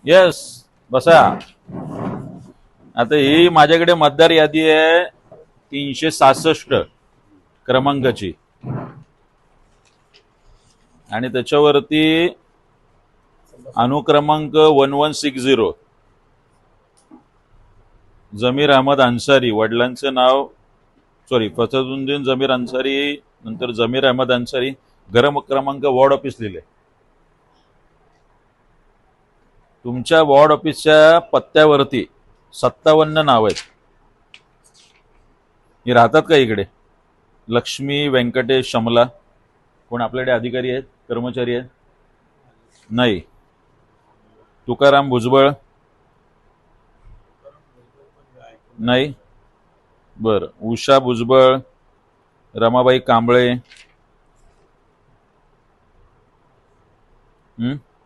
Yes, बसा. आता ही माझ्याकडे मतदार यादी आहे 366 क्रमांकाची, आणि त्याच्यावरती अनुक्रमांक 1160 जमीर अहमद अन्सारी, वडिलांचं नाव फसदुद्दीन जमीर अन्सारी, नंतर जमीर अहमद अन्सारी, घर क्रमांक वॉर्ड ऑफिस लिहिले. तुमच्या वॉर्ड ऑफिसच्या पत्त्यावरती 57 नाव आहेत. हे राहतात का इकडे? लक्ष्मी व्यंकटेश शमला, कोण आपल्याकडे अधिकारी आहेत, कर्मचारी आहेत? नाही. तुकाराम भुजबळ नाही. बर. उषा भुजबळ, रमाबाई कांबळे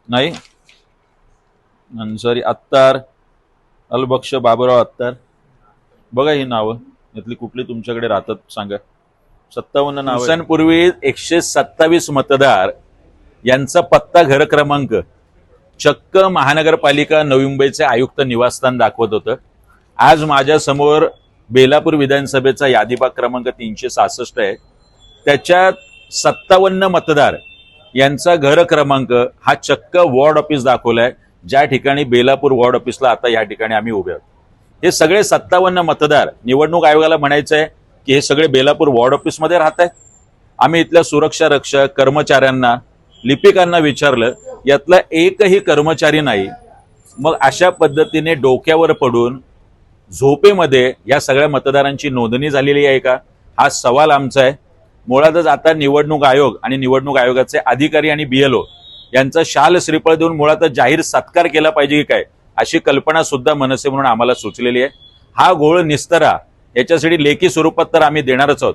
नाही. अन्सारी अत्तार, अलबक्ष बाबुराव अत्तार. बघा ही नावं, यातली कुठली तुमच्याकडे राहतात सांगा. 57 नाव. दिवसांपूर्वी 127 मतदार यांचा पत्ता घर क्रमांक चक्क महानगरपालिका नवी मुंबईचे आयुक्त निवासस्थान दाखवत होतं. आज माझ्या समोर बेलापूर विधानसभेचा यादीभाग क्रमांक 366 आहे. त्याच्यात 57 मतदार यांचा घर क्रमांक हा चक्क वॉर्ड ऑफिस दाखवलाय, ज्या ठिकाणी बेलापूर वॉर्ड ऑफिसला आता या ठिकाणी आम्ही उभे आहोत. हे सगळे 57 मतदार निवडणूक आयोगाला म्हणायचं आहे की हे सगळे बेलापूर वॉर्ड ऑफिसमध्ये राहत आहेत. आम्ही इथल्या सुरक्षा रक्षक कर्मचाऱ्यांना, लिपिकांना विचारलं, यातला एकही कर्मचारी नाही. मग अशा पद्धतीने डोक्यावर पडून झोपेमध्ये या सगळ्या मतदारांची नोंदणी झालेली आहे का, हा सवाल आमचा आहे. मुळातच आता निवडणूक आयोग आणि निवडणूक आयोगाचे अधिकारी आणि BLO यांचा शाल श्रीफळ देऊन मुळातच जाहीर सत्कार केला पाहिजे की काय, अशी कल्पना सुद्धा मनसे म्हणून आम्हाला सुचलेली आहे. हा घोळ निस्तरा याच्यासाठी लेखी स्वरूपात तर आम्ही देणारच आहोत,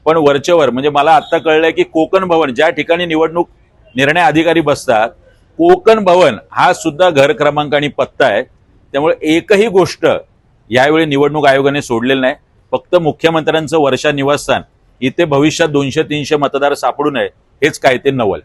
पण वरचेवर म्हणजे मला आता कळलंय की कोकण भवन, ज्या ठिकाणी निवडणूक निर्णय अधिकारी बसतात, कोकण भवन हा सुद्धा घर क्रमांक आणि पत्ता आहे. त्यामुळे एकही गोष्ट यावेळी निवडणूक आयोगाने सोडलेली नाही. फक्त मुख्यमंत्र्यांचं वर्षा निवासस्थान, इथे भविष्यात 200-300 मतदार सापडू नये हेच काय ते नवल.